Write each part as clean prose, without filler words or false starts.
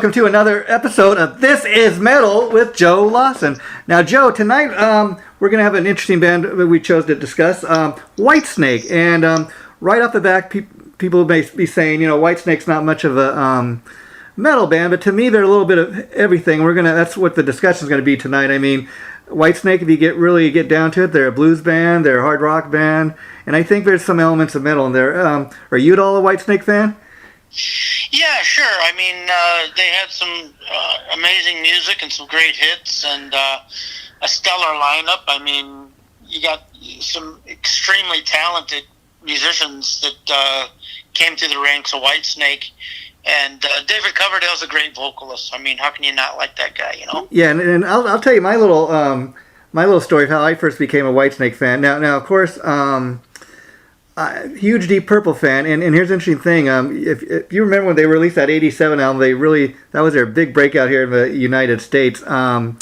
welcome to another episode of This Is Metal with Joe Lawson. Now, Joe, tonight we're going to have an interesting band that we chose to discuss, Whitesnake. And right off the bat, people may be saying, Whitesnake's not much of a metal band, but to me, they're a little bit of everything. That's what the discussion is going to be tonight. I mean, Whitesnake, if you really get down to it, they're a blues band, they're a hard rock band, and I think there's some elements of metal in there. Are you at all a Whitesnake fan? Yeah, sure. I mean, they had some amazing music and some great hits and a stellar lineup. I mean, you got some extremely talented musicians that came through the ranks of Whitesnake. And David Coverdale's a great vocalist. I mean, how can you not like that guy, Yeah, and I'll tell you my little story of how I first became a Whitesnake fan. Now of course, huge Deep Purple fan, and here's the interesting thing. If you remember when they released that '87 album, that was their big breakout here in the United States. I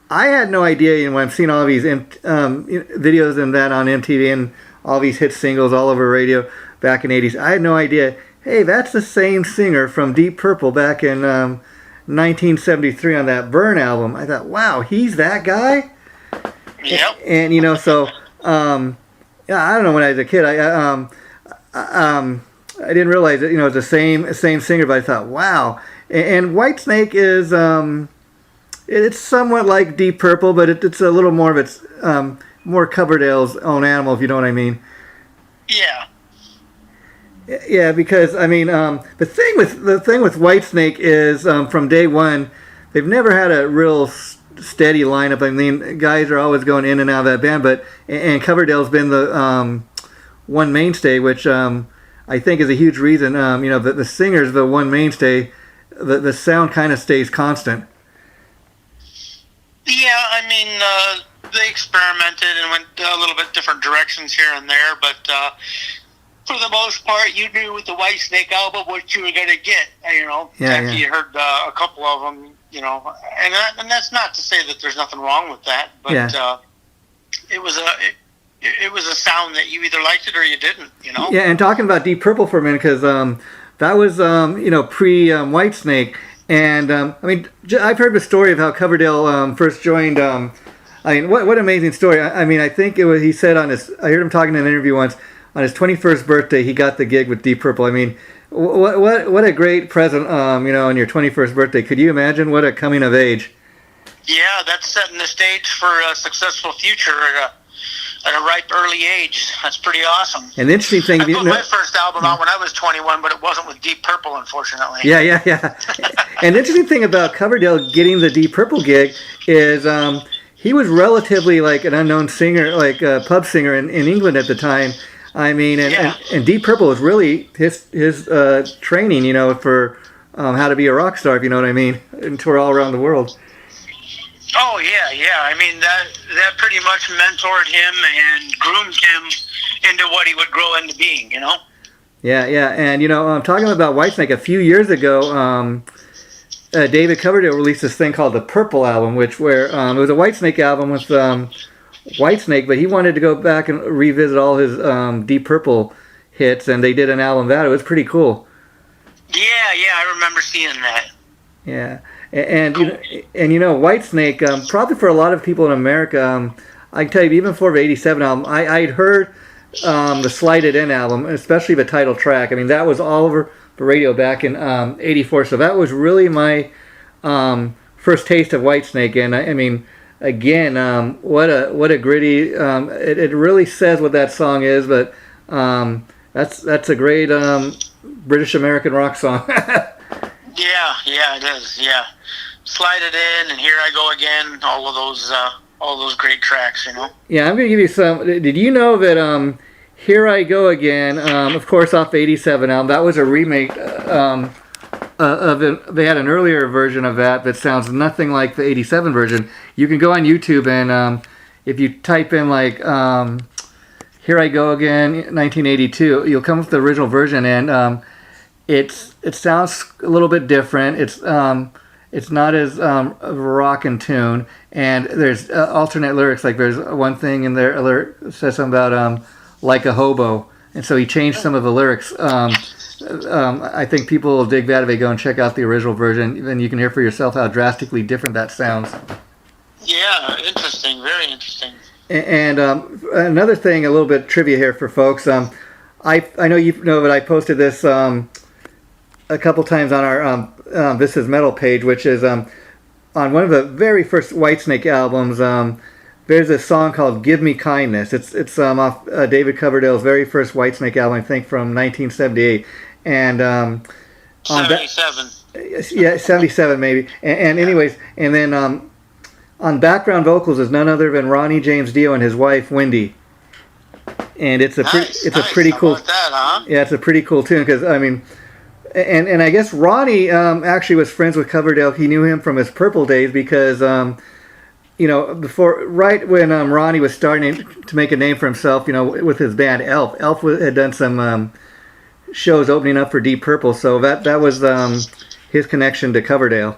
had no idea, when I'm seeing all these videos and that on MTV and all these hit singles all over radio back in the '80s. I had no idea. Hey, that's the same singer from Deep Purple back in 1973 on that Burn album. I thought, wow, he's that guy. Yep. And so. Yeah, I don't know. When I was a kid, I didn't realize that it's the same singer, but I thought, wow. And Whitesnake is it's somewhat like Deep Purple, but it's a little more of its more Coverdale's own animal, if you know what I mean. Yeah. Yeah, because I mean, the thing with Whitesnake is from day one, they've never had a real steady lineup. I mean, guys are always going in and out of that band, and Coverdale's been the one mainstay, which I think is a huge reason. The singer's the one mainstay. The sound kind of stays constant. Yeah, I mean, they experimented and went a little bit different directions here and there, but for the most part, you knew with the Whitesnake album what you were going to get. After you heard a couple of them. And that's not to say that there's nothing wrong with that, but it was a sound that you either liked it or you didn't, Yeah, and talking about Deep Purple for a minute, because that was pre Whitesnake, and I mean, I've heard the story of how Coverdale first joined. I mean, what an amazing story! I mean, I think it was he said I heard him talking in an interview once on his 21st birthday he got the gig with Deep Purple. I mean. What a great present, on your 21st birthday. Could you imagine what a coming of age? Yeah, that's setting the stage for a successful future at a ripe early age. That's pretty awesome. And the interesting thing... I put my first album out when I was 21, but it wasn't with Deep Purple, unfortunately. Yeah. And the interesting thing about Coverdale getting the Deep Purple gig is he was relatively like an unknown singer, like a pub singer in England at the time. I mean, and Deep Purple was really his training, for how to be a rock star, if you know what I mean, and tour all around the world. Oh, yeah. I mean, that pretty much mentored him and groomed him into what he would grow into being, Yeah, and, talking about Whitesnake, a few years ago, David Coverdale released this thing called the Purple Album, where it was a Whitesnake album with... Whitesnake, but he wanted to go back and revisit all his Deep Purple hits, and they did an album that. It was pretty cool. Yeah, I remember seeing that. Yeah, and Whitesnake, probably for a lot of people in America, I can tell you, even before the '87 album, I'd heard the Slighted In album, especially the title track. I mean, that was all over the radio back in '84, so that was really my first taste of Whitesnake, and I mean. Again, what a gritty. It really says what that song is, but that's a great British American rock song. Yeah, it is. Yeah, Slide It In and Here I Go Again. All those great tracks, Yeah, I'm gonna give you some. Did you know that Here I Go Again? Of course, off the '87 album. That was a remake. They had an earlier version of that sounds nothing like the '87 version. You can go on YouTube and if you type in like "Here I Go Again" 1982, you'll come with the original version, and it sounds a little bit different. It's not as rock in tune, and there's alternate lyrics. Like there's one thing in there, a lyric says something about like a hobo. and so he changed some of the lyrics. I think people will dig that if they go and check out the original version. Then you can hear for yourself how drastically different that sounds. Yeah, interesting, very interesting. And another thing, a little bit trivia here for folks. I know you know that I posted this a couple times on our This Is Metal page, which is on one of the very first Whitesnake albums. There's a song called "Give Me Kindness." It's off David Coverdale's very first Whitesnake album, I think from 1978, and 77. Yeah, 77 maybe. And anyways, and then on background vocals is none other than Ronnie James Dio and his wife Wendy. And it's a pretty cool. How about that, huh? Yeah, it's a pretty cool tune because I mean, and I guess Ronnie actually was friends with Coverdale. He knew him from his Purple days because right when Ronnie was starting to make a name for himself, with his band Elf. Elf had done some shows opening up for Deep Purple, so that was his connection to Coverdale.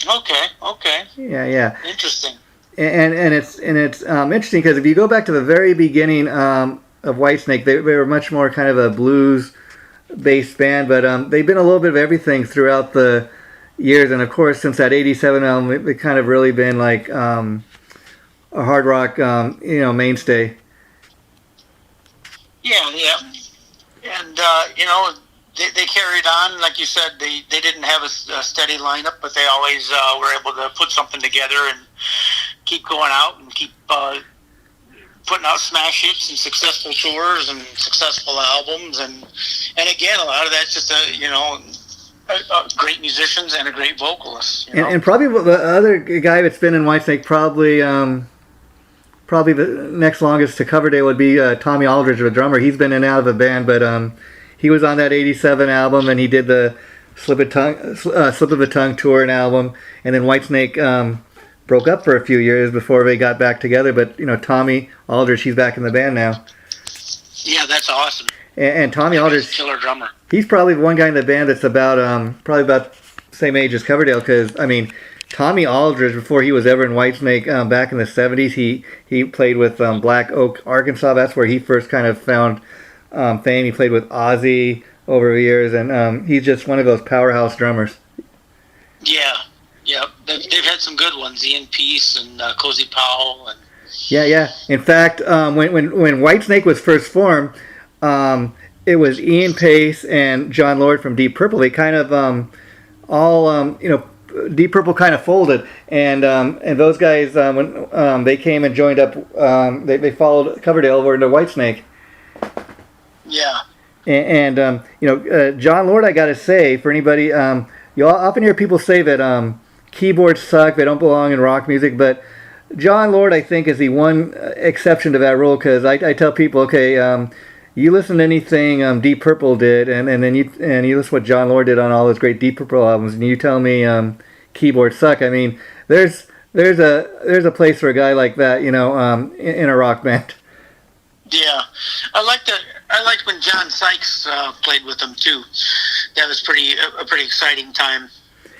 Okay. Yeah. Interesting. And it's interesting because if you go back to the very beginning of Whitesnake, they were much more kind of a blues-based band, but they've been a little bit of everything throughout the years, and of course, since that '87 album, they've kind of really been like a hard rock, mainstay. Yeah, and they carried on, like you said. They didn't have a steady lineup, but they always were able to put something together and keep going out and keep putting out smash hits and successful tours and successful albums, and again, a lot of that's just great musicians and a great vocalist. And probably the other guy that's been in Whitesnake probably the next longest to Coverdale would be Tommy Aldridge, the drummer. He's been in and out of the band, but he was on that '87 album, and he did the Slip of a Tongue tour and album, and then Whitesnake broke up for a few years before they got back together. But Tommy Aldridge, he's back in the band now. Yeah, that's awesome. And Tommy Aldridge, killer drummer. He's probably the one guy in the band that's about the same age as Coverdale, because I mean, Tommy Aldridge, before he was ever in Whitesnake, back in the '70s, he played with Black Oak, Arkansas. That's where he first kind of found fame. He played with Ozzy over the years, and he's just one of those powerhouse drummers. Yeah. They've had some good ones, Ian Peace and Cozy Powell. And Yeah. In fact, when Whitesnake was first formed, it was Ian Pace and John Lord from Deep Purple. They kind of Deep Purple kind of folded, and those guys when they came and joined up, they followed Coverdale over into Whitesnake. Yeah. And John Lord, I gotta say, for anybody, you often hear people say that keyboards suck, they don't belong in rock music, but John Lord, I think, is the one exception to that rule, because I tell people, okay, you listen to anything Deep Purple did, and then you listen to what John Lord did on all those great Deep Purple albums, and you tell me keyboards suck. I mean, there's a place for a guy like that, in a rock band. Yeah, I liked when John Sykes played with them too. That was a pretty exciting time.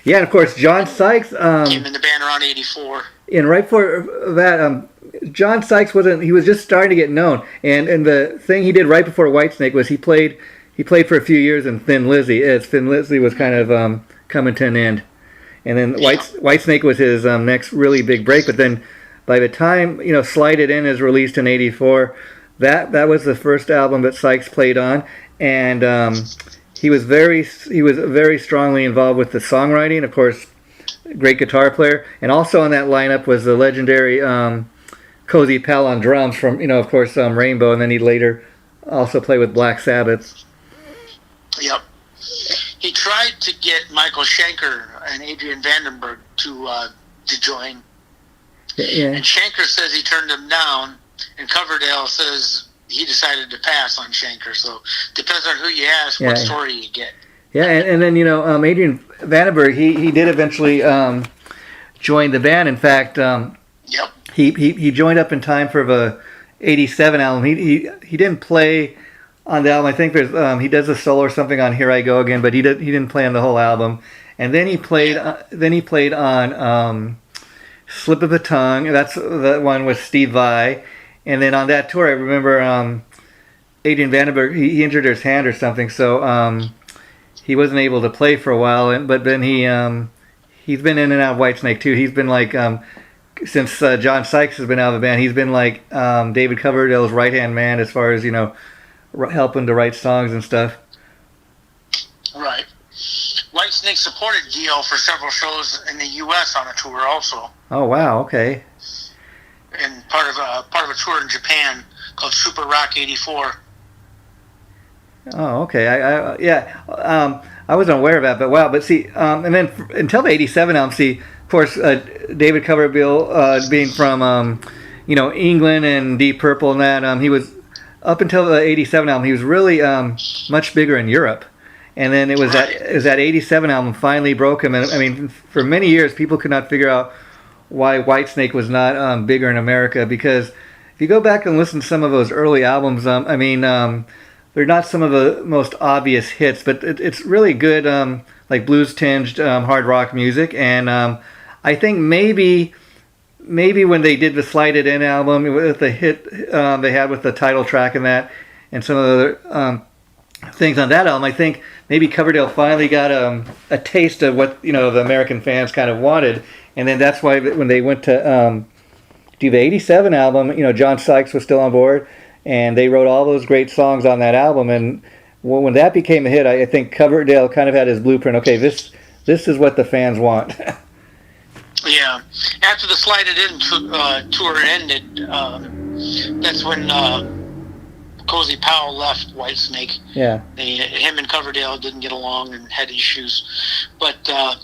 Yeah, and of course John Sykes came in the band around '84. And right for that, John Sykes he was just starting to get known, and the thing he did right before Whitesnake was he played for a few years in Thin Lizzy, as Thin Lizzy was kind of coming to an end, and then Whitesnake was his next really big break. But then by the time Slide It In is released in '84, that was the first album that Sykes played on, and he was very strongly involved with the songwriting. Of course, great guitar player, and also on that lineup was the legendary Cozy Powell on drums from of course Rainbow, and then he later also played with Black Sabbath. Yep. He tried to get Michael Schenker and Adrian Vandenberg to join. Yeah. And Schenker says he turned them down, and Coverdale says he decided to pass on Schenker. So depends on who you ask, what story you get. Yeah, and then Adrian Vandenberg, he did eventually join the band. In fact, yep. He joined up in time for the '87 album. He didn't play on the album. I think there's he does a solo or something on Here I Go Again, but he didn't play on the whole album. And then he played on Slip of a Tongue. That's the one with Steve Vai. And then on that tour, I remember Adrian Vandenberg, he injured his hand or something, so he wasn't able to play for a while. But then he's been in and out of Whitesnake too. He's been like since John Sykes has been out of the band, he's been like David Coverdale's right hand man as far as helping to write songs and stuff. Right. Whitesnake supported Dio for several shows in the U.S. on a tour also. Oh wow, okay. And part of a tour in Japan called Super Rock '84. Oh, okay. I wasn't aware of that, but wow. But see, and then until the '87 album, see, of course, David Coverdale being from England and Deep Purple and that, he was up until the '87 album, he was really much bigger in Europe. And then it was that '87 album finally broke him. And I mean, for many years, people could not figure out why Whitesnake was not bigger in America. Because if you go back and listen to some of those early albums, they're not some of the most obvious hits, but it's really good, like blues tinged hard rock music. And I think maybe when they did the Slide It In album with the hit they had with the title track and that, and some of the other things on that album, I think maybe Coverdale finally got a taste of what the American fans kind of wanted, and then that's why when they went to do the '87 album, John Sykes was still on board, and they wrote all those great songs on that album. And when that became a hit, I think Coverdale kind of had his blueprint. Okay, this is what the fans want. Yeah. After the Slide It In tour ended, that's when Cozy Powell left Whitesnake. Yeah. Him and Coverdale didn't get along and had issues, but that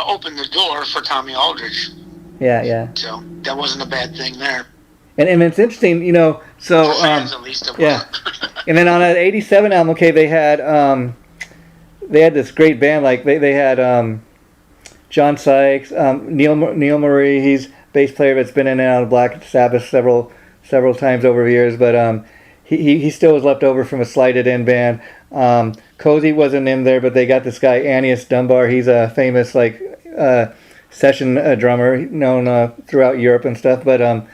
opened the door for Tommy Aldridge. Yeah. So that wasn't a bad thing there. And it's interesting, so fans, at least it yeah. And then on that '87 album, okay, they had this great band, like they had John Sykes, Neil Murray, he's bass player that's been in and out of Black Sabbath several times over the years, but he still was left over from a Slide It In band. Cozy wasn't in there, but they got this guy Anius Dunbar. He's a famous session drummer known throughout Europe and stuff. But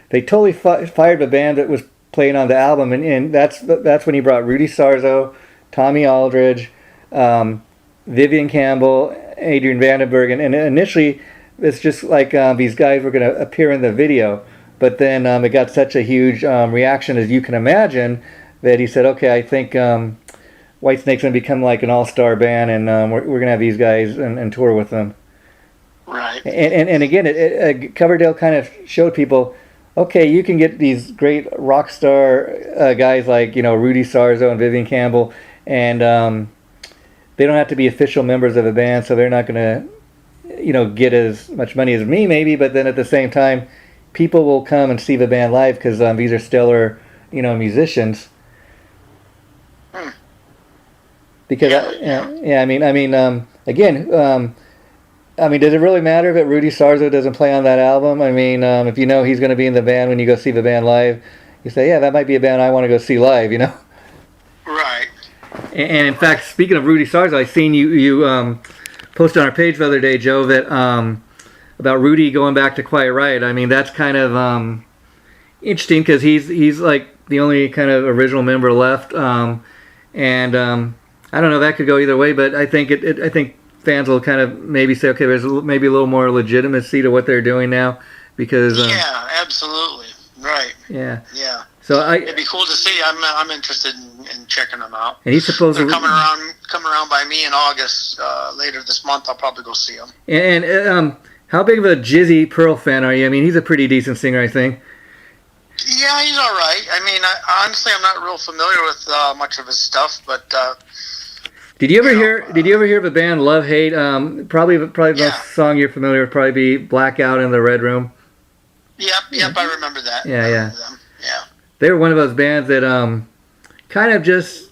they totally fired the band that was playing on the album, and that's when he brought Rudy Sarzo, Tommy Aldridge, Vivian Campbell, Adrian Vandenberg, and initially it's just like these guys were going to appear in the video. But then it got such a huge reaction, as you can imagine, that he said, okay, I think Whitesnake's going to become like an all-star band, and we're going to have these guys and tour with them. Right. And again, Coverdale kind of showed people, okay, you can get these great rock star guys like, Rudy Sarzo and Vivian Campbell, and they don't have to be official members of a band, so they're not going to, get as much money as me maybe, but then at the same time, people will come and see the band live because these are stellar, musicians. Because again, does it really matter if Rudy Sarzo doesn't play on that album? I mean, if he's going to be in the band when you go see the band live, you say, yeah, that might be a band I want to go see live. Right. And in fact, speaking of Rudy Sarzo, I seen you posted on our page the other day, Joe, that about Rudy going back to Quiet Riot. I mean, that's kind of interesting because he's like the only kind of original member left, and I don't know, that could go either way, but I think I think fans will kind of maybe say, okay, there's maybe a little more legitimacy to what they're doing now because yeah, absolutely, right. Yeah. So it'd be cool to see. I'm interested in checking them out. And he's supposed to coming around by me in August later this month. I'll probably go see him. And how big of a Jizzy Pearl fan are you? I mean, he's a pretty decent singer, I think. Yeah, he's all right. I mean, honestly, I'm not real familiar with much of his stuff, but. Did you ever hear of a band Love Hate? Probably the most song you're familiar with would probably be Blackout in the Red Room. Yep, I remember that. Yeah. They were one of those bands that kind of just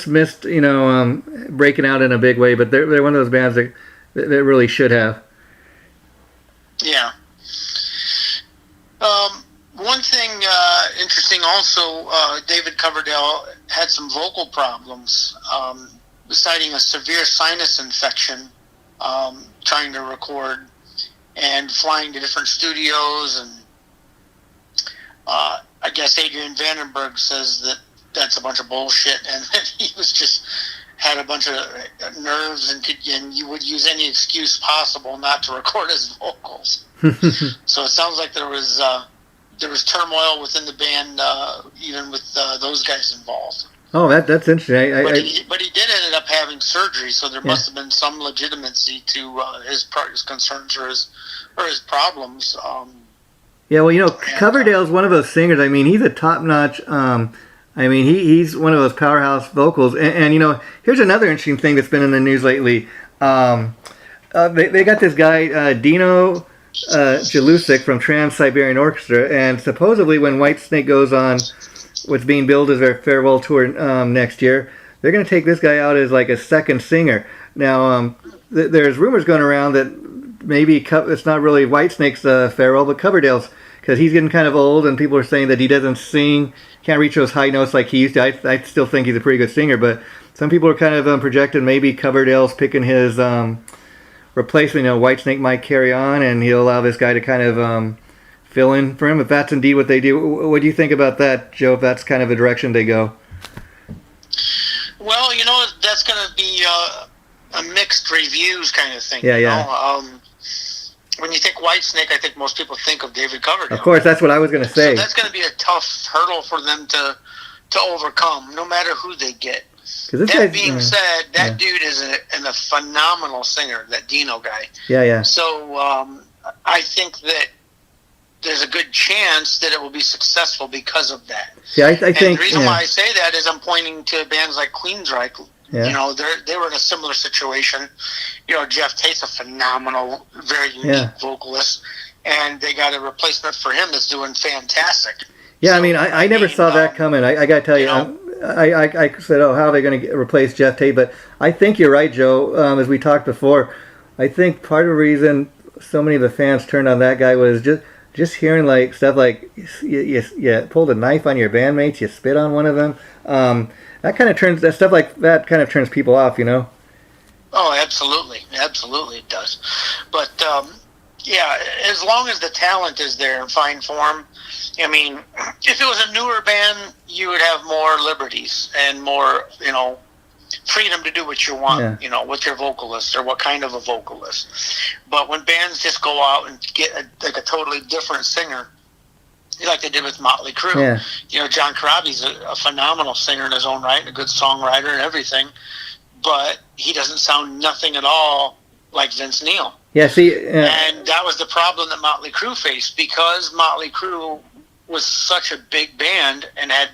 missed, breaking out in a big way, but they're one of those bands that really should have. Yeah. One thing interesting also, David Coverdale had some vocal problems, citing a severe sinus infection, trying to record and flying to different studios. And I I guess Adrian Vandenberg says that that's a bunch of bullshit, and that he was just had a bunch of nerves and you would use any excuse possible not to record his vocals. So it sounds like there was turmoil within the band, even with those guys involved. Oh, that's interesting. But he did end up having surgery, so there must have been some legitimacy to his concerns or his problems. Yeah, well, Coverdale's one of those singers. I mean, he's a top-notch. He's one of those powerhouse vocals. And here's another interesting thing that's been in the news lately. They got this guy, Dino Jalusic from Trans-Siberian Orchestra, and supposedly when Whitesnake goes on what's being billed as their farewell tour next year, they're going to take this guy out as like a second singer. Now, there's rumors going around that maybe it's not really Whitesnake's farewell, but Coverdale's, because he's getting kind of old, and people are saying that he doesn't sing, can't reach those high notes like he used to. I still think he's a pretty good singer, but some people are kind of projecting maybe Coverdale's picking his replacement. Whitesnake might carry on, and he'll allow this guy to kind of fill in for him, if that's indeed what they do. What do you think about that, Joe, if that's kind of the direction they go? Well, that's going to be a mixed reviews kind of thing. Yeah. When you think Whitesnake, I think most people think of David Coverdale. Of course, that's what I was going to say. So that's going to be a tough hurdle for them to overcome, no matter who they get. That being said, that dude is a phenomenal singer, that Dino guy. Yeah. So I think that there's a good chance that it will be successful because of that. Yeah, I think. And the reason why I say that is I'm pointing to bands like Queensryche. Yeah. They were in a similar situation. Jeff Tate's a phenomenal, very unique vocalist, and they got a replacement for him that's doing fantastic. Yeah, so, I never saw that coming. I got to tell you, I said, how are they going to replace Jeff Tate? But I think you're right, Joe. As we talked before, I think part of the reason so many of the fans turned on that guy was just hearing like stuff like you pulled a knife on your bandmates, you spit on one of them. That kind of turns people off, Oh, absolutely, it does. But as long as the talent is there in fine form, if it was a newer band, you would have more liberties and more, freedom to do what you want, with your vocalist or what kind of a vocalist. But when bands just go out and get a totally different singer, like they did with Motley Crue. Yeah. John Corabi's a phenomenal singer in his own right, and a good songwriter and everything, but he doesn't sound nothing at all like Vince Neil. Yeah, and that was the problem that Motley Crue faced, because Motley Crue was such a big band and had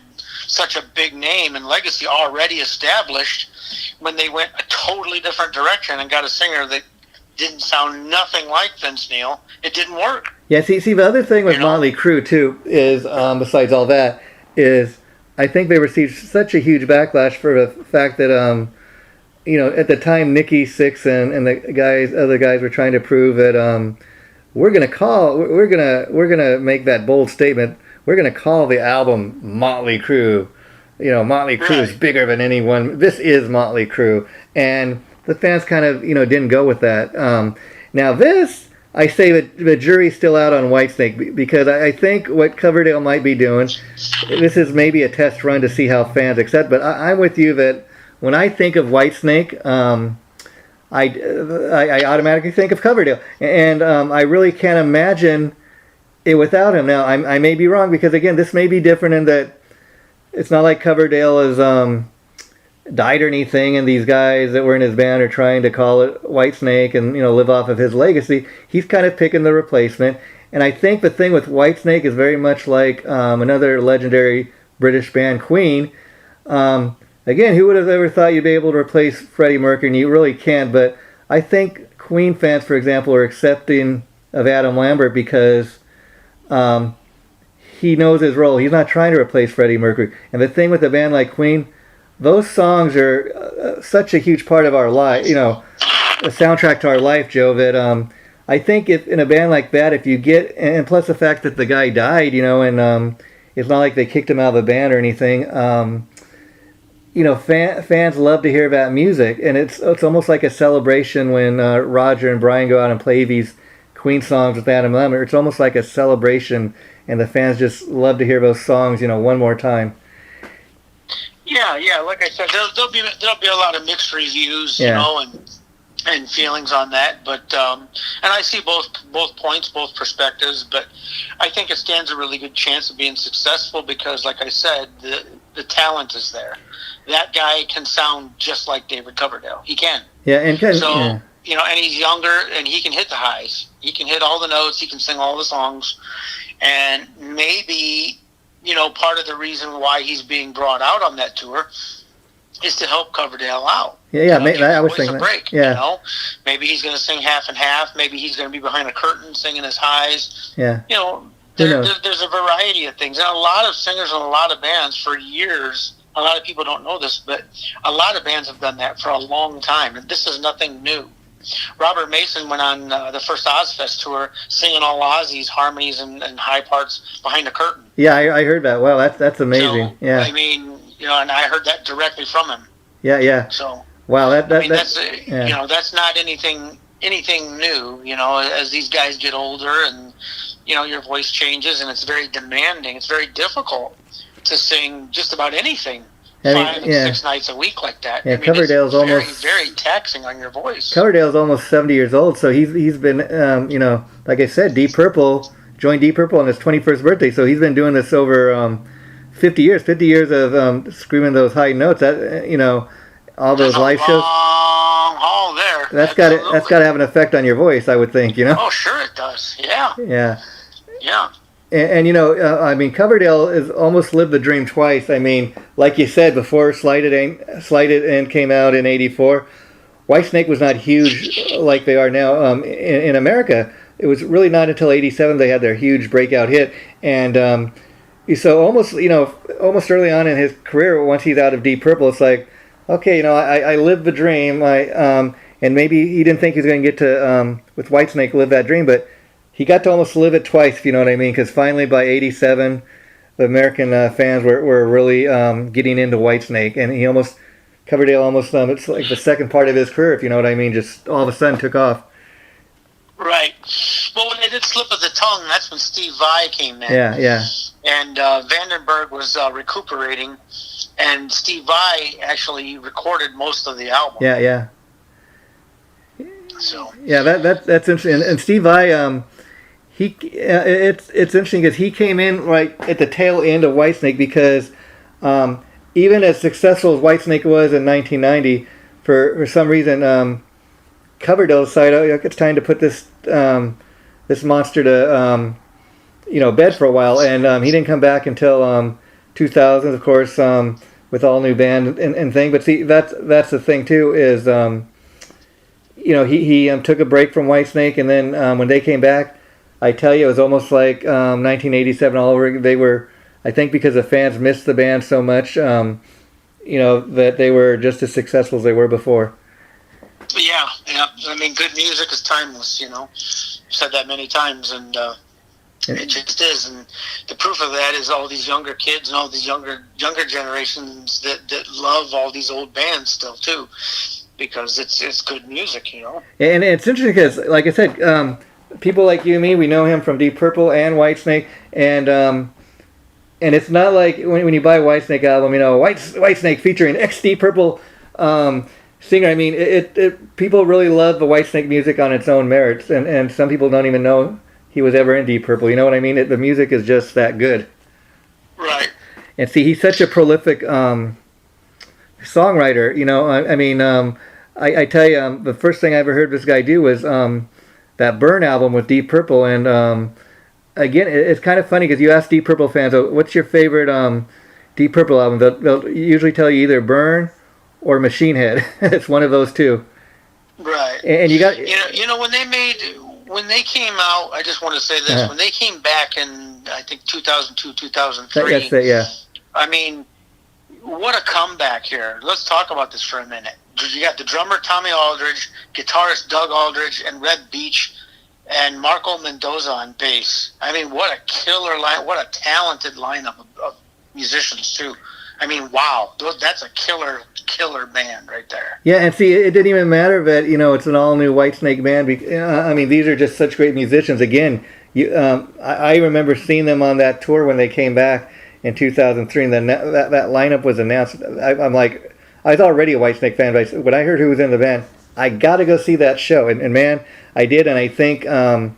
such a big name and legacy already established. When they went a totally different direction and got a singer that didn't sound nothing like Vince Neil, it didn't work. Yeah, see, the other thing with Motley Crue, too, is, besides all that, is I think they received such a huge backlash for the fact that, at the time, Nikki Sixx and the other guys were trying to prove that we're gonna make that bold statement. We're gonna call the album Motley Crue. Motley Crue is bigger than anyone. This is Motley Crue, and the fans kind of didn't go with that. Now this, I say that the jury's still out on Whitesnake, because I think what Coverdale might be doing, this is maybe a test run to see how fans accept. But I'm with you that when I think of Whitesnake, I automatically think of Coverdale, and I really can't imagine it without him. Now I may be wrong, because again, this may be different in that it's not like Coverdale is died or anything, and these guys that were in his band are trying to call it Whitesnake and live off of his legacy. He's kind of picking the replacement, and I think the thing with Whitesnake is very much like another legendary British band, Queen. Again, who would have ever thought you'd be able to replace Freddie Mercury? And you really can't. But I think Queen fans, for example, are accepting of Adam Lambert because he knows his role. He's not trying to replace Freddie Mercury. And the thing with a band like Queen, those songs are such a huge part of our life, a soundtrack to our life, Joe, that I think if in a band like that, if you get, and plus the fact that the guy died, and it's not like they kicked him out of the band or anything, fans love to hear that music, and it's almost like a celebration when Roger and Brian go out and play these Queen songs with Adam Lambert. It's almost like a celebration, and the fans just love to hear those songs, one more time. Yeah. Like I said, there'll be a lot of mixed reviews, and feelings on that. But and I see both points, both perspectives. But I think it stands a really good chance of being successful because, like I said, the talent is there. That guy can sound just like David Coverdale. He can. Yeah, and and he's younger, and he can hit the highs. He can hit all the notes. He can sing all the songs, and maybe part of the reason why he's being brought out on that tour is to help Coverdale out. Yeah. I was thinking break, Yeah. Maybe he's going to sing half and half. Maybe he's going to be behind a curtain singing his highs. Yeah. There's a variety of things, and a lot of singers and a lot of bands for years. A lot of people don't know this, but a lot of bands have done that for a long time, and this is nothing new. Robert Mason went on the first Ozfest tour singing all Ozzy's harmonies and high parts behind a curtain. Yeah, I heard that. Wow, that's amazing. So, yeah. I mean, and I heard that directly from him. Yeah. So wow, that's not anything new. As these guys get older and your voice changes and it's very demanding. It's very difficult to sing just about anything 5 and 6 nights a week like that. Yeah, Coverdale's it's almost very taxing on your voice. Coverdale's almost 70 years old, so he's been like I said, Deep Purple joined Deep Purple on his 21st birthday, so he's been doing this over 50 years. 50 years of screaming those high notes. That all those live shows. Long haul there. That's got to have an effect on your voice, I would think. Oh, sure it does. Yeah. Yeah. And I mean, Coverdale has almost lived the dream twice. I mean, like you said before, Slighted End came out in '84. Whitesnake was not huge like they are now in America. It was really not until '87 they had their huge breakout hit. And so almost early on in his career, once he's out of Deep Purple, it's like, okay, I lived the dream. And maybe he didn't think he was going to get to with Whitesnake live that dream, but he got to almost live it twice, if you know what I mean, because finally by '87, the American fans were really getting into Whitesnake, and Coverdale almost, it's like the second part of his career, if you know what I mean, just all of a sudden took off. Right. Well, when they did Slip of the Tongue, that's when Steve Vai came in. Yeah. And Vandenberg was recuperating, and Steve Vai actually recorded most of the album. Yeah. So. Yeah, that's interesting. And Steve Vai, it's interesting because he came in right at the tail end of Whitesnake because even as successful as Whitesnake was in 1990, for some reason Coverdale decided it's time to put this monster to bed for a while, and he didn't come back until 2000, of course, with all new band and thing. But see, that's the thing too is he took a break from Whitesnake, and then when they came back, I tell you, it was almost like 1987 all over. They were, I think, because the fans missed the band so much, that they were just as successful as they were before. Yeah. I mean, good music is timeless. I've said that many times, and it just is. And the proof of that is all these younger kids and all these younger generations that love all these old bands still too, because it's good music. And it's interesting because, like I said, people like you and me, we know him from Deep Purple and Whitesnake, and it's not like when you buy a Whitesnake album, Whitesnake featuring ex-Deep Purple singer. I mean, people really love the Whitesnake music on its own merits, and some people don't even know he was ever in Deep Purple. You know what I mean? The music is just that good. Right. And see, he's such a prolific songwriter. I tell you, the first thing I ever heard this guy do was that Burn album with Deep Purple, and again, it's kind of funny because you ask Deep Purple fans, what's your favorite Deep Purple album? They'll usually tell you either Burn or Machine Head. It's one of those two. Right. And you got when they came out, I just want to say this, when they came back in, I think, 2002, 2003, that's it, yeah. I mean, what a comeback here. Let's talk about this for a minute. You got the drummer Tommy Aldridge, guitarist Doug Aldridge, and Red Beach, and Marco Mendoza on bass. I mean, what a killer line, what a talented lineup of musicians, too. I mean, wow, that's a killer band right there. Yeah, and see, it didn't even matter that it's an all new Whitesnake band. I mean, these are just such great musicians. Again, I remember seeing them on that tour when they came back in 2003, and then that lineup was announced. I'm like, I was already a Whitesnake fan, but when I heard who was in the band, I got to go see that show. And man, I did, and I think Dokken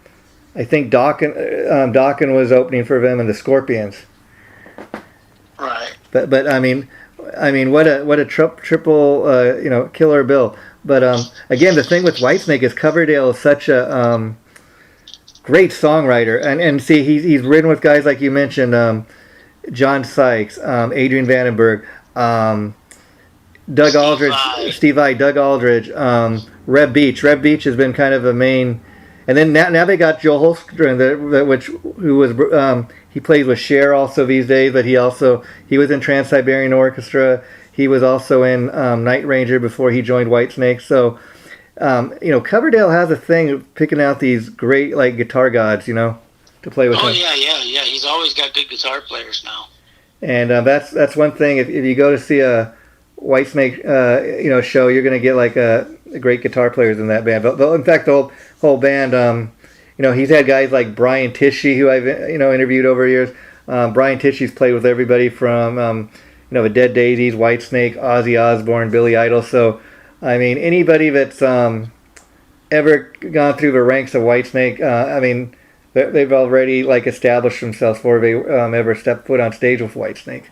was opening for them and the Scorpions. Right. But I mean, what a triple killer bill. But again, the thing with Whitesnake is Coverdale is such a great songwriter, and see, he's written with guys like you mentioned, John Sykes, Adrian Vandenberg, Doug Aldrich, Steve Vai, Doug Aldrich, Reb Beach. Reb Beach has been kind of a main, and then now they got Joel Holmgren, who was he plays with Cher also these days, but he was in Trans-Siberian Orchestra. He was also in Night Ranger before he joined Whitesnake. So Coverdale has a thing of picking out these great guitar gods, to play with him. Oh yeah. He's always got good guitar players now. And that's one thing. If you go to see a Whitesnake show, you're going to get a great guitar players in that band. But in fact, the whole band, he's had guys like Brian Tishy, who I've interviewed over the years. Brian Tishy's played with everybody from the Dead Daisies, Whitesnake, Ozzy Osbourne, Billy Idol. So I mean, anybody that's ever gone through the ranks of Whitesnake, I mean, they've already established themselves before they ever step foot on stage with Whitesnake.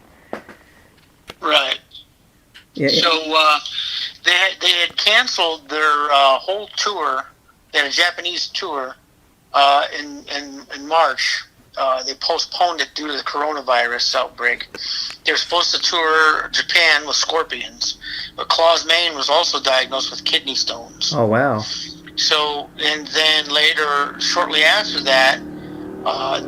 Right. Yeah. So they had canceled their whole tour. They had a Japanese tour in March. They postponed it due to the coronavirus outbreak. They were supposed to tour Japan with Scorpions, but Claus Main was also diagnosed with kidney stones. Oh, wow. So, and then later, shortly after that,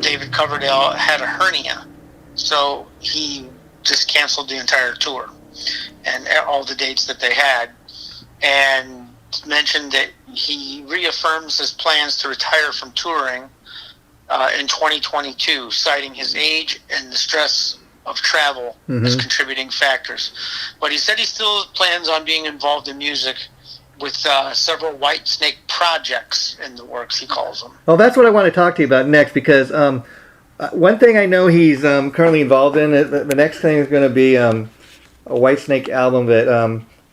David Coverdale had a hernia. So he just canceled the entire tour and all the dates that they had, and mentioned that he reaffirms his plans to retire from touring in 2022, citing his age and the stress of travel as contributing factors. But he said he still plans on being involved in music with several Whitesnake projects in the works, he calls them. Well, that's what I want to talk to you about next, because one thing I know he's currently involved in, the next thing is going to be a Whitesnake album that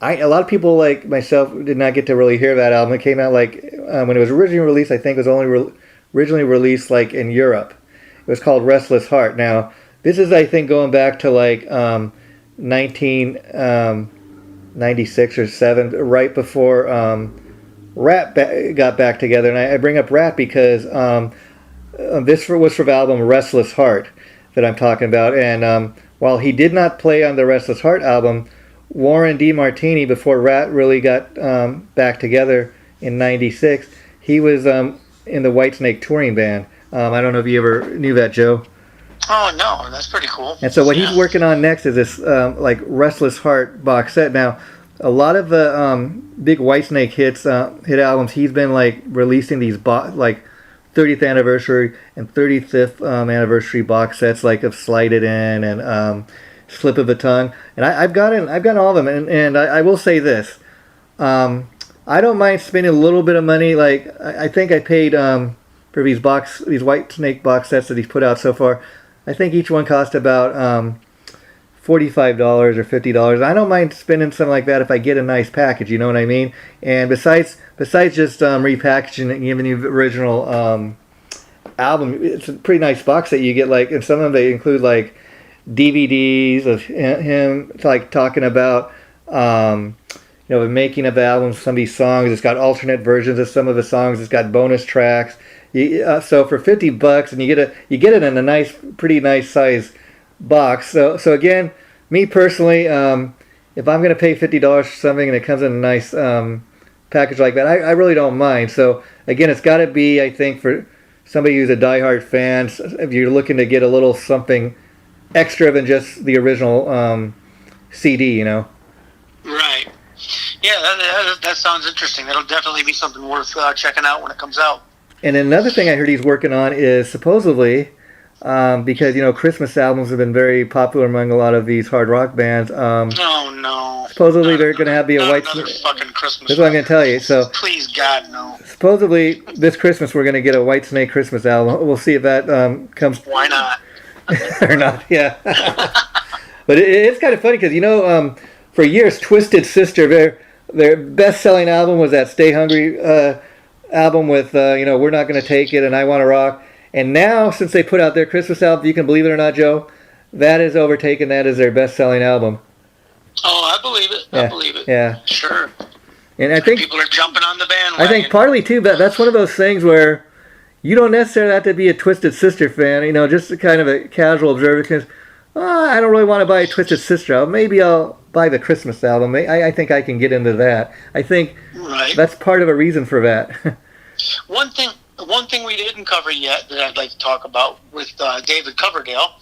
a lot of people like myself did not get to really hear that album. It came out when it was originally released, I think it was only originally released in Europe. It was called Restless Heart. Now, this is, I think, going back to 1996 or 7, right before Rat got back together. And I bring up Rat because this was for the album Restless Heart that I'm talking about. And while he did not play on the Restless Heart album, Warren DeMartini, before Rat really got back together in 96, he was in the Whitesnake touring band. I don't know if you ever knew that, Joe. Oh, no, that's pretty cool. And so what he's working on next is this Restless Heart box set. Now, a lot of the big Whitesnake hit albums, he's been releasing these 30th anniversary and 35th anniversary box sets of Slide It In and Slip of the Tongue. And I've gotten all of them. And I will say this. I don't mind spending a little bit of money. I think I paid for these Whitesnake box sets that he's put out so far. I think each one cost about $45 or $50. I don't mind spending something like that if I get a nice package. You know what I mean? And besides just repackaging and giving you the original album, it's a pretty nice box that you get. And some of them they include DVDs of him talking about the making of albums, some of these songs. It's got alternate versions of some of the songs. It's got bonus tracks. So for $50, and you get it in a pretty nice size box. So again, me personally, if I'm going to pay $50 for something and it comes in a nice package like that, I really don't mind. So again, it's got to be, I think, for somebody who's a diehard fan. If you're looking to get a little something extra than just the original CD, Right. Yeah, that sounds interesting. That'll definitely be something worth checking out when it comes out. And another thing I heard he's working on is supposedly because Christmas albums have been very popular among a lot of these hard rock bands. Oh no! Supposedly they're going to be a Another fucking Christmas. That's what I'm going to tell you. So please God no. Supposedly this Christmas we're going to get a Whitesnake Christmas album. We'll see if that comes. Why not? Or not? Yeah. But it's kind of funny because for years Twisted Sister their best-selling album was that Stay Hungry album with We're Not Gonna Take It and I Want to Rock. And now, since they put out their Christmas album, you can believe it or not, Joe, that is overtaken. That is their best-selling album. Oh, I believe it. Yeah. I believe it. Yeah. Sure. And I think people are jumping on the bandwagon. I think partly too, but that's one of those things where you don't necessarily have to be a Twisted Sister fan. Just a kind of a casual observer. Because I don't really want to buy a Twisted Sister album. Maybe I'll buy the Christmas album. I think I can get into that. I think that's part of a reason for that. One thing we didn't cover yet that I'd like to talk about with David Coverdale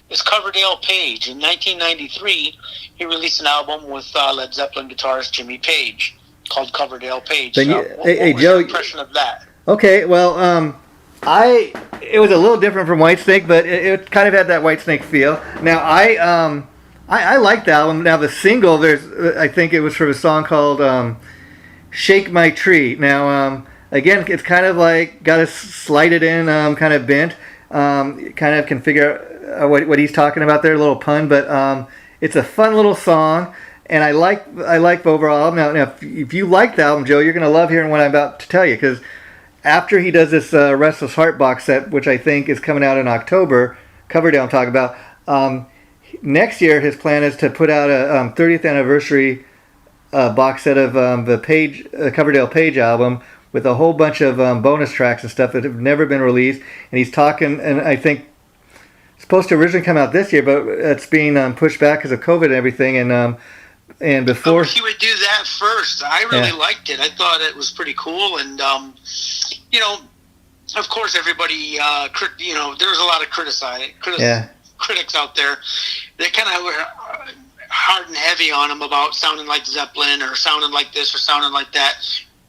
is Coverdale Page. In 1993, he released an album with Led Zeppelin guitarist Jimmy Page called Coverdale Page. What was Joe, your impression of that? Okay, well, it was a little different from Whitesnake, but it kind of had that Whitesnake feel. Now, I liked the album. Now, the single, I think it was from a song called Shake My Tree. Now, again, it's kind of like got to slide it in, kind of bent. Kind of can figure out what he's talking about there, a little pun, but it's a fun little song, and I like the overall album. Now, if you like the album, Joe, you're going to love hearing what I'm about to tell you, because after he does this Restless Heart box set, which I think is coming out in October, Coverdale I'm talking about, next year his plan is to put out a 30th anniversary box set of the Coverdale Page album, with a whole bunch of bonus tracks and stuff that have never been released. And he's talking, and I think it's supposed to originally come out this year, but it's being pushed back because of COVID and everything. And before he would do that first, I really liked it. I thought it was pretty cool, and of course, everybody, there's a lot of critics out there. They kind of were hard and heavy on him about sounding like Zeppelin or sounding like this or sounding like that.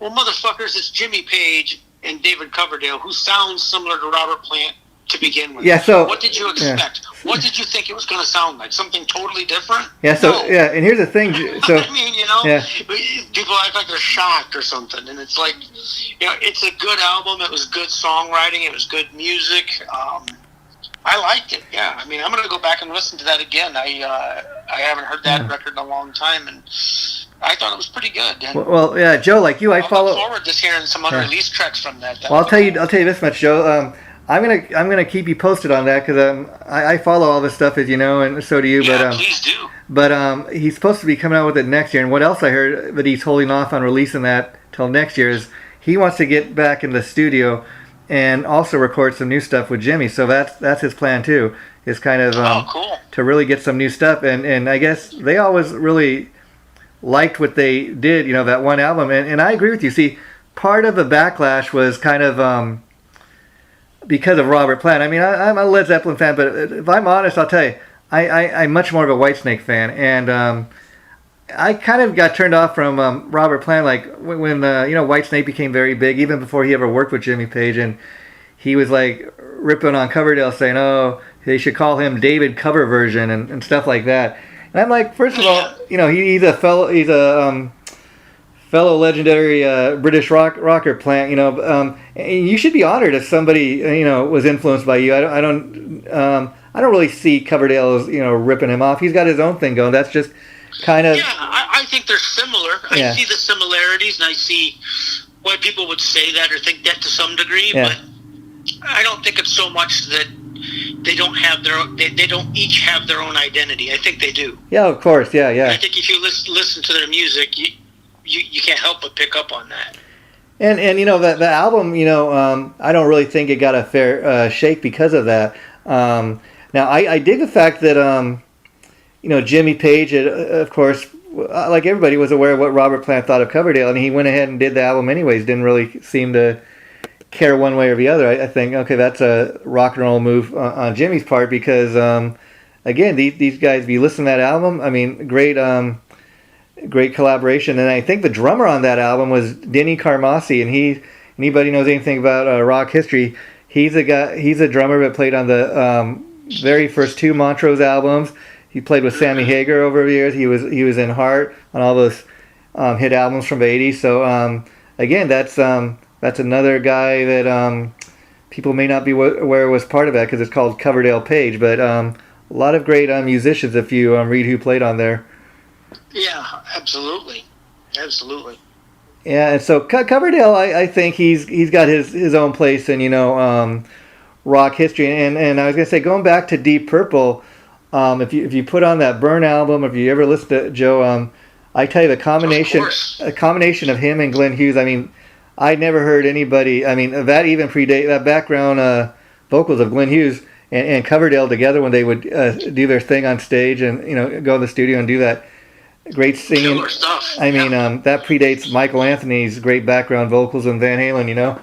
Well, motherfuckers, it's Jimmy Page and David Coverdale, who sounds similar to Robert Plant to begin with. Yeah, so what did you expect? Yeah. What did you think it was going to sound like? Something totally different? Yeah, so no. Yeah, and here's the thing. So I mean, people act like they're shocked or something, and it's like, it's a good album. It was good songwriting. It was good music. I liked it. Yeah, I mean, I'm going to go back and listen to that again. I haven't heard that record in a long time, and I thought it was pretty good. And well, yeah, Joe, like you, I follow. look forward to hearing some unreleased tracks from that. Well, I'll tell you this much, Joe. I'm gonna keep you posted on that because I follow all this stuff, as you know, and so do you. Yeah, please do. But he's supposed to be coming out with it next year. And what else I heard that he's holding off on releasing that till next year is he wants to get back in the studio and also record some new stuff with Jimmy. So that's his plan too. Is kind of cool. To really get some new stuff. And I guess they always really liked what they did, that one album. And I agree with you. See, part of the backlash was kind of because of Robert Plant. I mean, I'm a Led Zeppelin fan, but if I'm honest, I'll tell you, I'm much more of a Whitesnake fan. And I kind of got turned off from Robert Plant, like when Whitesnake became very big, even before he ever worked with Jimmy Page. And he was like ripping on Coverdale, saying, oh, they should call him David Cover Version and stuff like that. And I'm like, first of all, he's a fellow legendary British rocker Plant, and you should be honored if somebody was influenced by you. I don't really see Coverdale as ripping him off. He's got his own thing going. That's just kind of I think they're similar. I see the similarities, and I see why people would say that or think that to some degree. But I don't think it's so much that they don't have their own, they don't each have their own identity. I think they do. Yeah, of course. Yeah. I think if you listen to their music, you can't help but pick up on that. And the album, I don't really think it got a fair shake because of that. Now I dig the fact that Jimmy Page, of course, like everybody, was aware of what Robert Plant thought of Coverdale, and he went ahead and did the album anyways. Didn't really seem to care one way or the other. I think, okay, that's a rock and roll move on Jimmy's part because, again, these guys, if you listen to that album, I mean, great collaboration. And I think the drummer on that album was Denny Carmassi, and anybody knows anything about rock history, He's a guy. He's a drummer that played on the very first two Montrose albums. He played with Sammy Hagar over the years. He was in Heart on all those hit albums from the '80s. So again, that's another guy that people may not be aware was part of that because it's called Coverdale Page. But a lot of great musicians if you read who played on there. Yeah, absolutely. Yeah, and so Coverdale, I think he's got his own place in rock history. And I was gonna say, going back to Deep Purple, if you put on that Burn album, if you ever listen to Joe, I tell you the combination of him and Glenn Hughes. I mean, I never heard anybody. I mean, that even predate that background vocals of Glenn Hughes and Coverdale together when they would do their thing on stage and go in the studio and do that. Great singing. Killer stuff. I mean, that predates Michael Anthony's great background vocals in Van Halen,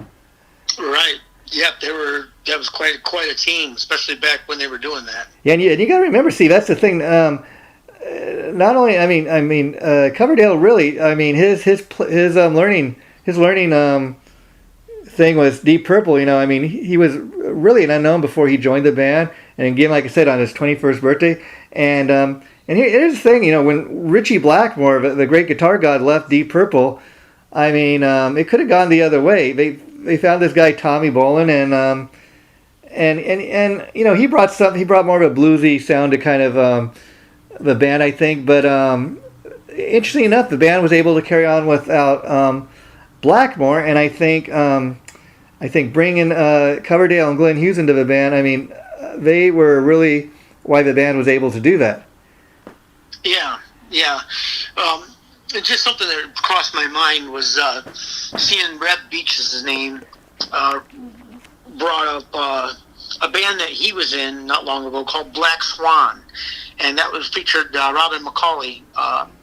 Right. Yep, that was quite a team, especially back when they were doing that. Yeah, and you got to remember, Steve, that's the thing. Not only, I mean, Coverdale really, I mean, his learning thing was Deep Purple. I mean, he was really an unknown before he joined the band, and again, like I said, on his 21st birthday, and here's the thing, when Ritchie Blackmore, the great guitar god, left Deep Purple, I mean, it could have gone the other way. They found this guy Tommy Bolin, and he brought more of a bluesy sound to kind of the band, I think. But interestingly enough, the band was able to carry on without Blackmore, and I think bringing Coverdale and Glenn Hughes into the band, I mean, they were really why the band was able to do that. Yeah. Just something that crossed my mind was seeing Reb Beach's name brought up a band that he was in not long ago called Black Swan, and that was featured Robin McCauley,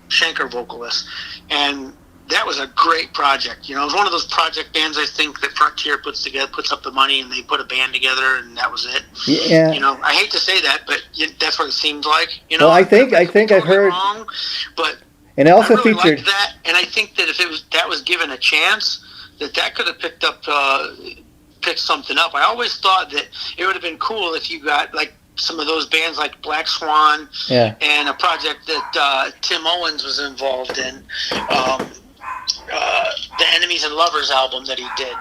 Shanker vocalist, and that was a great project. It was one of those project bands I think that Frontier puts up the money and they put a band together and that was it. Yeah. I hate to say that, but that's what it seemed like. Well, I think I've heard. Wrong, but and it also I really featured liked that, and I think that if that was given a chance, that could have picked something up. I always thought that it would have been cool if you got like some of those bands like Black Swan, and a project that Tim Owens was involved in. The Enemies and Lovers album that he did.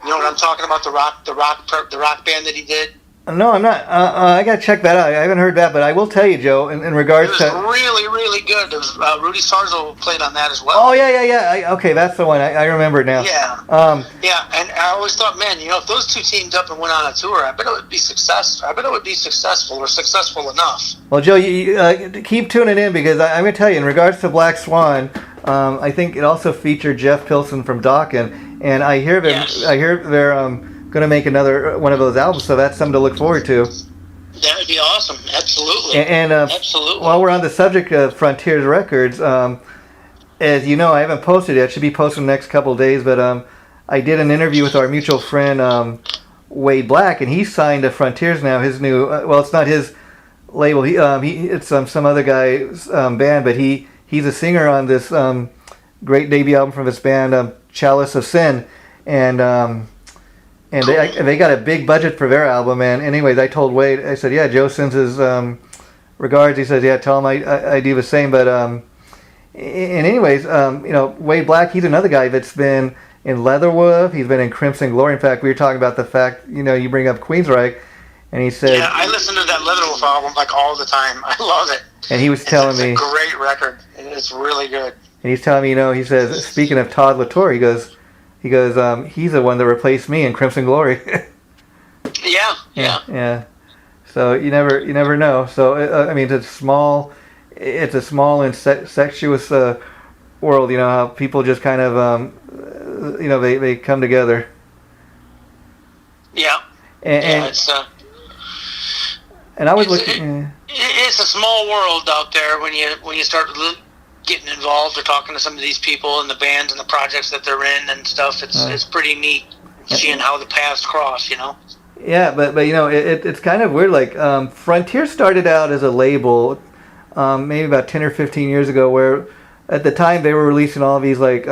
You know what I'm talking about? The rock band that he did. No, I'm not. I gotta check that out. I haven't heard that, but I will tell you, Joe, in regards to. It was really, really good. It was Rudy Sarzo played on that as well. Oh yeah. Okay, that's the one. I remember it now. Yeah. And I always thought, man, if those two teamed up and went on a tour, I bet it would be successful. Or successful enough. Well, Joe, you keep tuning in because I'm gonna tell you, in regards to Black Swan, I think it also featured Jeff Pilson from Dokken, and I hear they're going to make another one of those albums, so that's something to look forward to. That would be awesome. Absolutely. And absolutely. While we're on the subject of Frontiers Records, as you know, I haven't posted it. It should be posted in the next couple of days, but I did an interview with our mutual friend Wade Black, and he signed to Frontiers now. His new, it's not his label. It's some other guy's band, but he's a singer on this great debut album from this band, Chalice of Sin, and they got a big budget for their album. And anyways, I told Wade, I said, yeah, Joe sends his regards. He says, yeah, tell him I do the same. But and anyways, Wade Black, he's another guy that's been in Leatherwolf. He's been in Crimson Glory. In fact, we were talking about the fact, you bring up Queensryche, and he said, yeah, I listen to that Leatherwolf album like all the time. I love it. And he was telling me, it's a great record. It's really good. And he's telling me, he says, speaking of Todd Latour, he goes, he's the one that replaced me in Crimson Glory. Yeah. So you never know. So I mean, it's a small and sexuous world. How people just kind of they come together. Yeah. And I was looking. It's a small world out there when you start getting involved or talking to some of these people and the bands and the projects that they're in and stuff. It's pretty neat seeing how the paths cross. Yeah, but it's kind of weird. Like Frontier started out as a label, maybe about 10 or 15 years ago, where at the time they were releasing all these like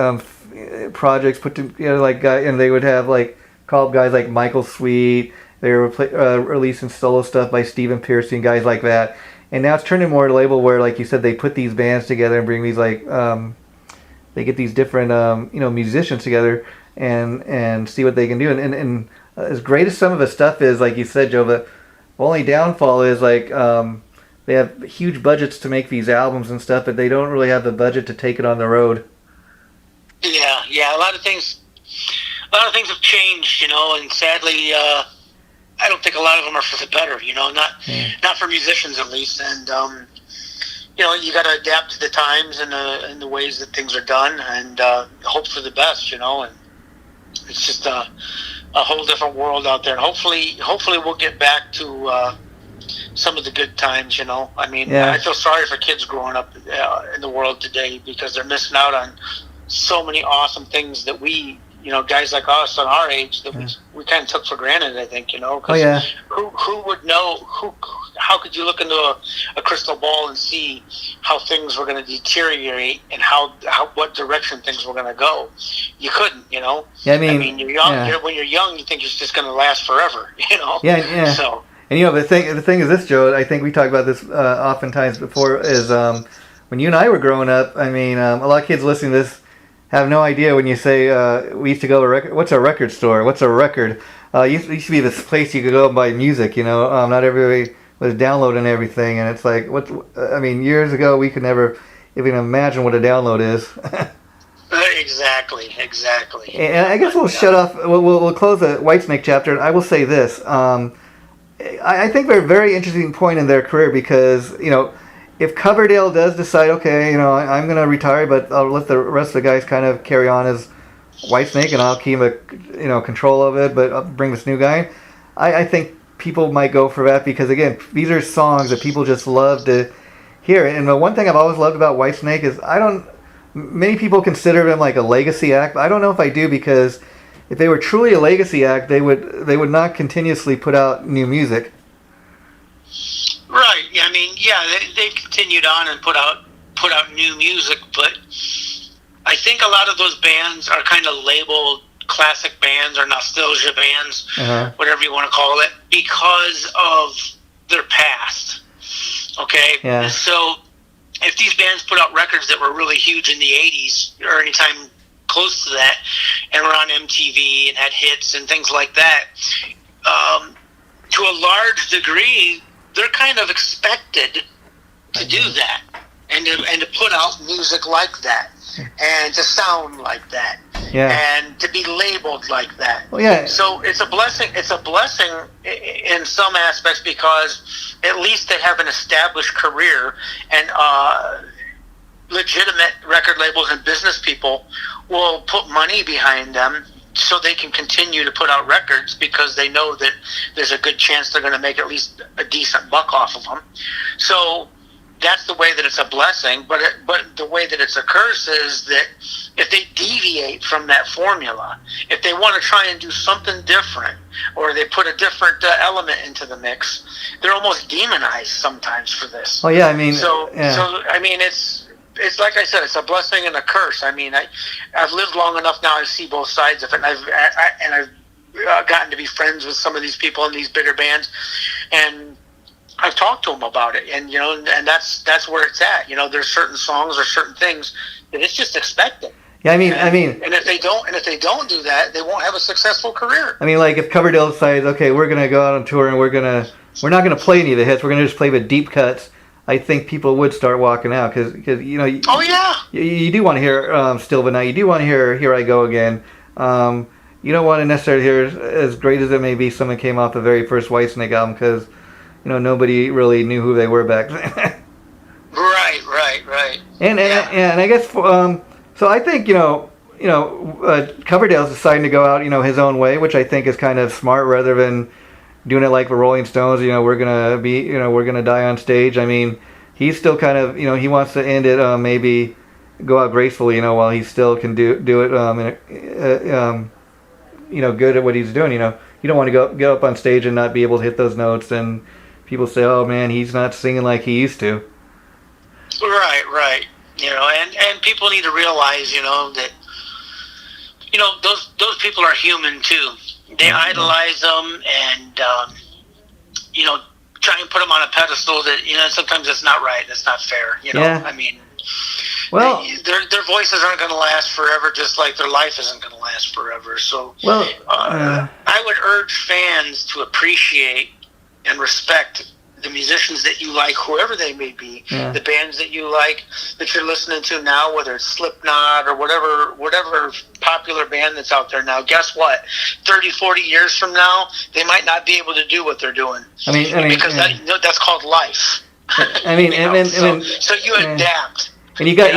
projects put together and they would have like call up guys like Michael Sweet. They were releasing solo stuff by Stephen Pearcy and guys like that. And now it's turned into more a label where, like you said, they put these bands together and bring these they get these different musicians together and see what they can do. And as great as some of the stuff is, like you said, Joe, the only downfall is like they have huge budgets to make these albums and stuff, but they don't really have the budget to take it on the road. Yeah. A lot of things have changed, and sadly, I don't think a lot of them are for the better. Not for musicians at least. And you got to adapt to the times and the ways that things are done, and hope for the best. And it's just a whole different world out there. And hopefully we'll get back to some of the good times. I feel sorry for kids growing up in the world today because they're missing out on so many awesome things that we, guys like us on our age, that we kind of took for granted, I think, Cause who would know, how could you look into a crystal ball and see how things were going to deteriorate and what direction things were going to go? You couldn't, Yeah, you're young. When you're young, you think it's just going to last forever, Yeah. So. And the thing is this, Joe, I think we talked about this oftentimes before, is when you and I were growing up, a lot of kids listening to this have no idea when you say we used to go to what's a record store? What's a record? Used to be this place you could go and buy music, not everybody was downloading everything, and it's like, years ago we could never even imagine what a download is. Exactly. And I guess we'll shut off, we'll close the Whitesnake chapter, and I will say this, I think they're a very interesting point in their career because, if Coverdale does decide, okay, I'm going to retire, but I'll let the rest of the guys kind of carry on as Whitesnake, and I'll keep control of it, but I'll bring this new guy. I think people might go for that because, again, these are songs that people just love to hear. And the one thing I've always loved about Whitesnake is many people consider them like a legacy act, but I don't know if I do, because if they were truly a legacy act, they would not continuously put out new music. Right. They continued on and put out new music, but I think a lot of those bands are kind of labeled classic bands or nostalgia bands, whatever you want to call it, because of their past. Okay? Yeah. So if these bands put out records that were really huge in the 80s or anytime close to that and were on MTV and had hits and things like that, to a large degree, they're kind of expected to do that and to put out music like that and to sound like that and to be labeled like that. Well, yeah. So it's a blessing. It's a blessing in some aspects because at least they have an established career, and legitimate record labels and business people will put money behind them so they can continue to put out records because they know that there's a good chance they're going to make at least a decent buck off of them. So that's the way that it's a blessing, but the way that it's a curse is that if they deviate from that formula, if they want to try and do something different, or they put a different element into the mix, they're almost demonized sometimes for this. Oh yeah, It's like I said, it's a blessing and a curse. I've lived long enough now. I see both sides of it, and I've gotten to be friends with some of these people in these bigger bands, and I've talked to them about it, and and that's where it's at. There's certain songs or certain things that it's just expected. Yeah, and if they don't do that, they won't have a successful career. Like if Coverdale decides, okay, we're gonna go out on tour and we're not gonna play any of the hits, we're gonna just play the deep cuts, I think people would start walking out because oh yeah, you do want to hear Still But Now, you do want to hear Here I Go Again. You don't want to necessarily hear, as great as it may be, someone came off the very first Whitesnake album because nobody really knew who they were back then. Right. And I guess so. I think Coverdale's deciding to go out his own way, which I think is kind of smart rather than doing it like the Rolling Stones. We're gonna die on stage. He's still kind of he wants to end it maybe go out gracefully while he still can do it good at what he's doing. You don't want to go up on stage and not be able to hit those notes and people say, oh man, he's not singing like he used to. Right. And people need to realize, that, those people are human too. They idolize them, and try and put them on a pedestal that sometimes it's not right. It's not fair. I mean, well, their voices aren't going to last forever, just like their life isn't going to last forever. So, I would urge fans to appreciate and respect the musicians that you like, whoever they may be, the bands that you like, that you're listening to now, whether it's Slipknot or whatever popular band that's out there now. Guess what? 30, 40 years from now, they might not be able to do what they're doing. Because that's called life. So you adapt. And you got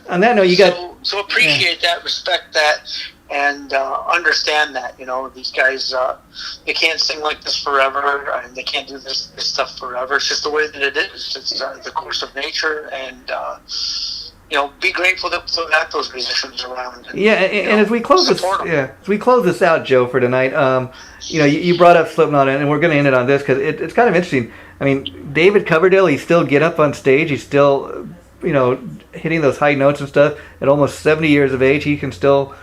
on that note, so appreciate that, respect that, and understand that these guys they can't sing like this forever, and they can't do this stuff forever. It's just the way that it is. It's the course of nature, and be grateful that those musicians are around. And, and as we close this out, Joe, for tonight, you brought up Slipknot, and we're going to end it on this because it's kind of interesting. I mean, David Coverdale, he still get up on stage. He's still hitting those high notes and stuff. At almost 70 years of age, he can still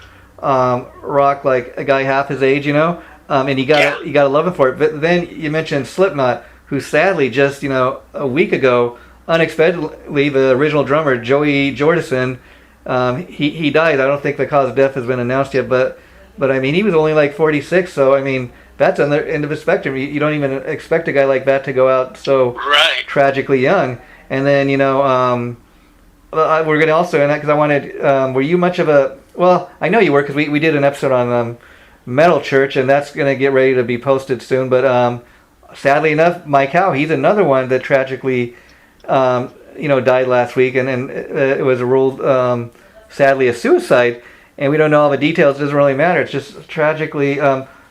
rock like a guy half his age, and you gotta love him for it. But then you mentioned Slipknot, who sadly just a week ago, unexpectedly, the original drummer Joey Jordison, he died. I don't think the cause of death has been announced yet, but I mean, he was only like 46, so I mean, that's on the end of the spectrum. You don't even expect a guy like that to go out so tragically young. And then we're going to also, and because I wanted, were you much of a, well, I know you were, because we did an episode on Metal Church, and that's going to get ready to be posted soon, but sadly enough, Mike Howe, he's another one that tragically, died last week, and it was ruled, sadly, a suicide, and we don't know all the details. It doesn't really matter. It's just tragically,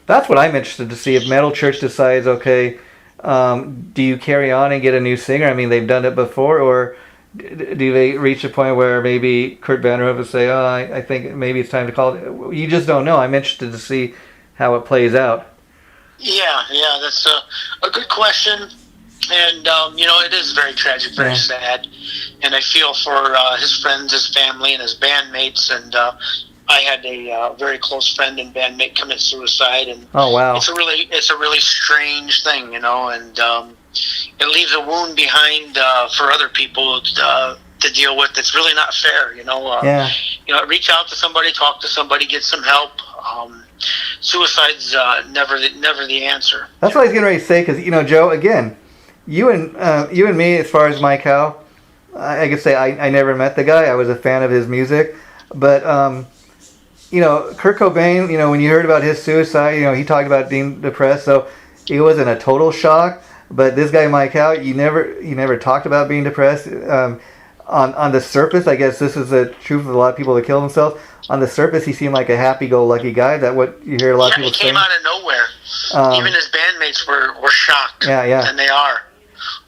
that's what I'm interested to see, if Metal Church decides, okay, do you carry on and get a new singer? I mean, they've done it before, or do they reach a point where maybe Kurt Vanderhoof will say, I think maybe it's time to call it? You just don't know. I'm interested to see how it plays out. Yeah, that's a good question. And, it is very tragic, very sad. And I feel for his friends, his family, and his bandmates. And I had a very close friend and bandmate commit suicide. And oh, wow. It's a really strange thing, and it leaves a wound behind for other people to deal with. That's really not fair, reach out to somebody, talk to somebody, get some help. Suicide's never the answer. That's what I was getting ready to say, because Joe, again, you and me, as far as Mike Howe, I could say I never met the guy. I was a fan of his music, but Kurt Cobain, when you heard about his suicide, he talked about being depressed, so it wasn't a total shock. But this guy Mike Howe, he never talked about being depressed. On the surface, I guess this is the truth of a lot of people that kill themselves. On the surface, he seemed like a happy-go-lucky guy. That what you hear a lot of people say. He came out of nowhere. Even his bandmates were shocked. Yeah. And they are.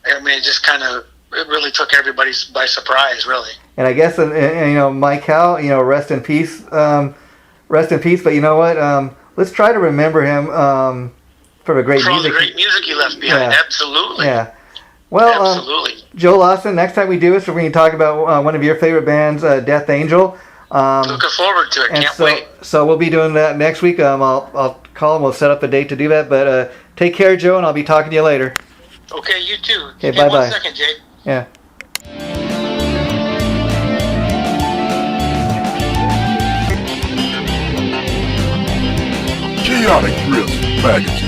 I mean, it really took everybody by surprise, really. And I guess, Mike Howe, rest in peace. Rest in peace. But you know what? Let's try to remember him. For the great music he left behind, absolutely. Yeah. Well, absolutely. Joe Lawson, next time we do this, we're going to talk about one of your favorite bands, Death Angel. Looking forward to it. Can't wait. So we'll be doing that next week. I'll call and we'll set up a date to do that. But take care, Joe, and I'll be talking to you later. Okay, you too. Okay, bye-bye. 1 second, Jay. Yeah. Chaotic Drift Magazine.